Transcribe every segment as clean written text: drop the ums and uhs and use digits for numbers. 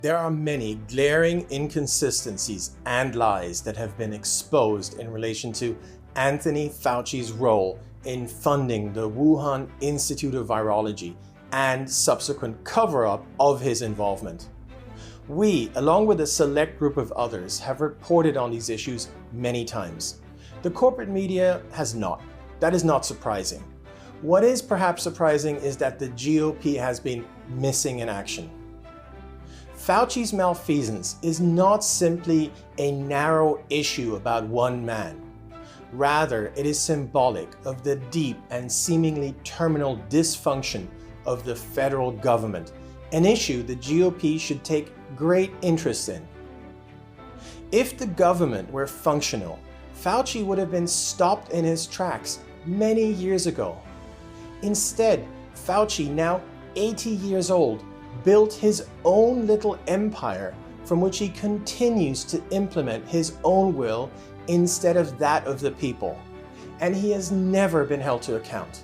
There are many glaring inconsistencies and lies that have been exposed in relation to Anthony Fauci's role in funding the Wuhan Institute of Virology and subsequent cover-up of his involvement. We, along with a select group of others, have reported on these issues many times. The corporate media has not. That is not surprising. What is perhaps surprising is that the GOP has been missing in action. Fauci's malfeasance is not simply a narrow issue about one man. Rather, it is symbolic of the deep and seemingly terminal dysfunction of the federal government, an issue the GOP should take great interest in. If the government were functional, Fauci would have been stopped in his tracks many years ago. Instead, Fauci, now 80 years old, built his own little empire from which he continues to implement his own will instead of that of the people. And he has never been held to account.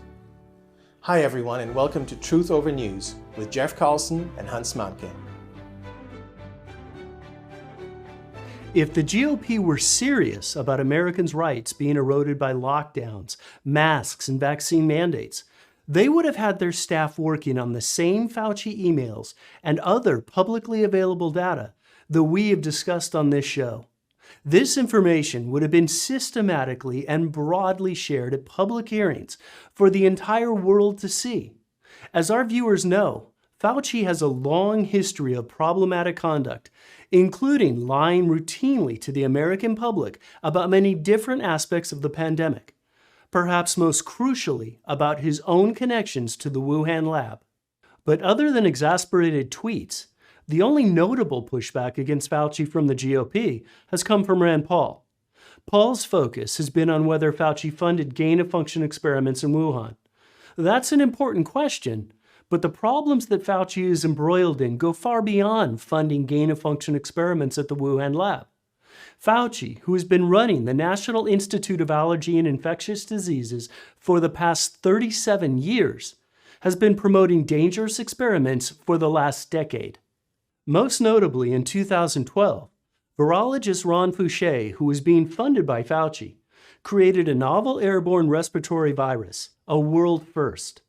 Hi everyone, and welcome to Truth Over News with Jeff Carlson and Hans Manke. If the GOP were serious about Americans' rights being eroded by lockdowns, masks, and vaccine mandates, they would have had their staff working on the same Fauci emails and other publicly available data that we have discussed on this show. This information would have been systematically and broadly shared at public hearings for the entire world to see. As our viewers know, Fauci has a long history of problematic conduct, including lying routinely to the American public about many different aspects of the pandemic, perhaps most crucially about his own connections to the Wuhan lab. But other than exasperated tweets, the only notable pushback against Fauci from the GOP has come from Rand Paul. Paul's focus has been on whether Fauci funded gain-of-function experiments in Wuhan. That's an important question, but the problems that Fauci is embroiled in go far beyond funding gain-of-function experiments at the Wuhan lab. Fauci, who has been running the National Institute of Virology and Infectious Diseases for the past 37 years, has been promoting dangerous experiments for the last decade. Most notably, in 2012, virologist Ron Fauci, who was being funded by Fauci, created a novel airborne respiratory virus, a world first.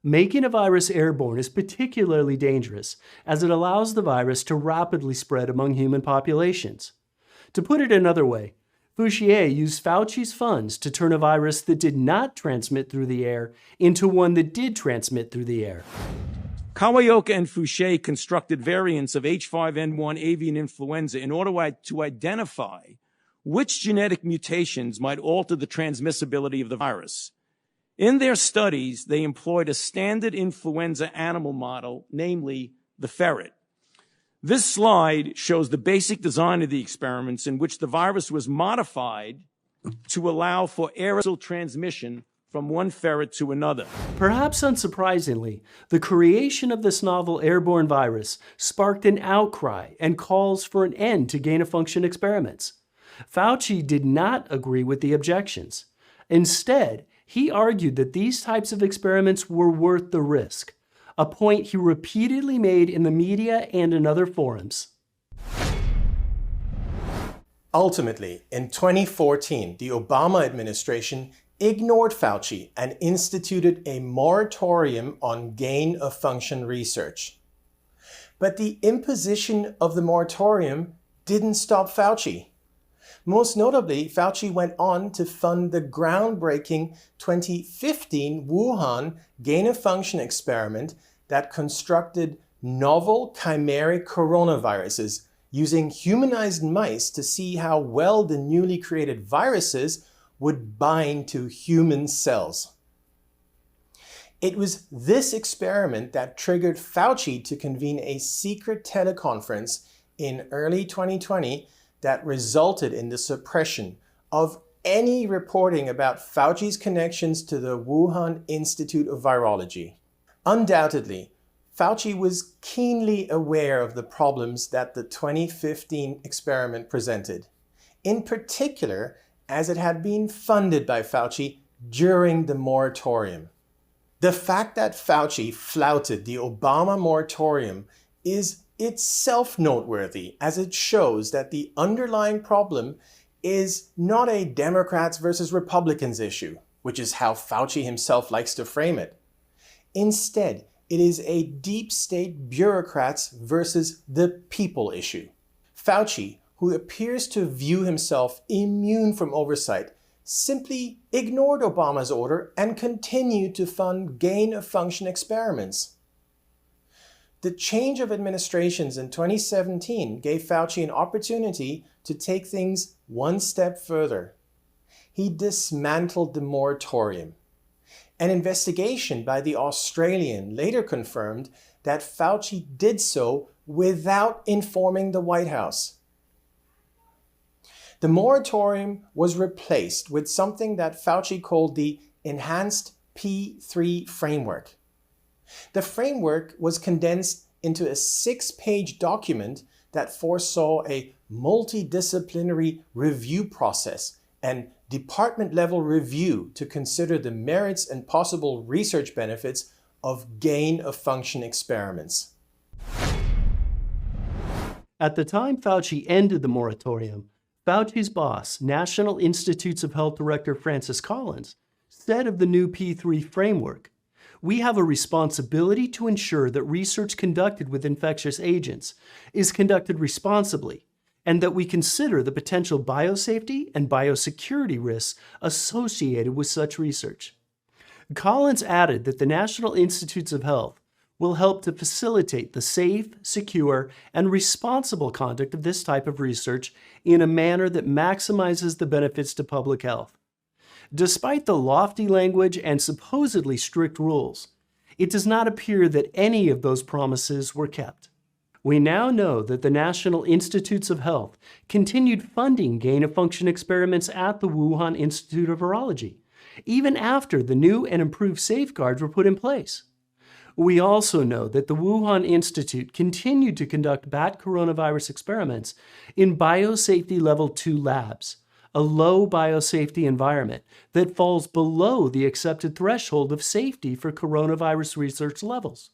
Making a virus airborne is particularly dangerous, as it allows the virus to rapidly spread among human populations. To put it another way, Fauci used Fauci's funds to turn a virus that did not transmit through the air into one that did transmit through the air. Kawaoka and Fauci constructed variants of H5N1 avian influenza in order to identify which genetic mutations might alter the transmissibility of the virus. In their studies, they employed a standard influenza animal model, namely the ferret. This slide shows the basic design of the experiments in which the virus was modified to allow for aerosol transmission from one ferret to another. Perhaps unsurprisingly, the creation of this novel airborne virus sparked an outcry and calls for an end to gain-of-function experiments. Fauci did not agree with the objections. Instead, he argued that these types of experiments were worth the risk, a point he repeatedly made in the media and in other forums. Ultimately, in 2014, the Obama administration ignored Fauci and instituted a moratorium on gain-of-function research. But the imposition of the moratorium didn't stop Fauci. Most notably, Fauci went on to fund the groundbreaking 2015 Wuhan gain-of-function experiment that constructed novel chimeric coronaviruses using humanized mice to see how well the newly created viruses would bind to human cells. It was this experiment that triggered Fauci to convene a secret teleconference in early 2020 that resulted in the suppression of any reporting about Fauci's connections to the Wuhan Institute of Virology. Undoubtedly, Fauci was keenly aware of the problems that the 2015 experiment presented, in particular as it had been funded by Fauci during the moratorium. The fact that Fauci flouted the Obama moratorium is itself noteworthy as it shows that the underlying problem is not a Democrats versus Republicans issue, which is how Fauci himself likes to frame it. Instead, it is a deep state bureaucrats versus the people issue. Fauci, who appears to view himself immune from oversight, simply ignored Obama's order and continued to fund gain-of-function experiments. The change of administrations in 2017 gave Fauci an opportunity to take things one step further. He dismantled the moratorium. An investigation by the Australian later confirmed that Fauci did so without informing the White House. The moratorium was replaced with something that Fauci called the Enhanced P3 Framework. The framework was condensed into a 6-page document that foresaw a multidisciplinary review process and department-level review to consider the merits and possible research benefits of gain-of-function experiments. At the time Fauci ended the moratorium, Fauci's boss, National Institutes of Health Director Francis Collins, said of the new P3 framework, "We have a responsibility to ensure that research conducted with infectious agents is conducted responsibly, and that we consider the potential biosafety and biosecurity risks associated with such research." Collins added that the National Institutes of Health will help to facilitate the safe, secure, and responsible conduct of this type of research in a manner that maximizes the benefits to public health. Despite the lofty language and supposedly strict rules, it does not appear that any of those promises were kept. We now know that the National Institutes of Health continued funding gain-of-function experiments at the Wuhan Institute of Virology, even after the new and improved safeguards were put in place. We also know that the Wuhan Institute continued to conduct bat coronavirus experiments in biosafety level 2 labs, a low biosafety environment that falls below the accepted threshold of safety for coronavirus research levels.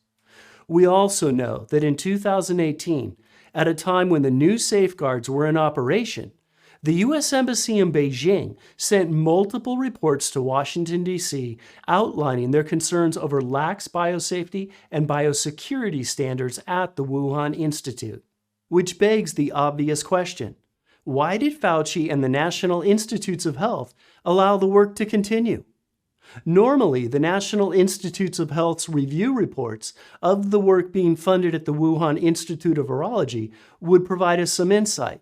We also know that in 2018, at a time when the new safeguards were in operation, the U.S. Embassy in Beijing sent multiple reports to Washington, D.C., outlining their concerns over lax biosafety and biosecurity standards at the Wuhan Institute. Which begs the obvious question: why did Fauci and the National Institutes of Health allow the work to continue? Normally, the National Institutes of Health's review reports of the work being funded at the Wuhan Institute of Virology would provide us some insight.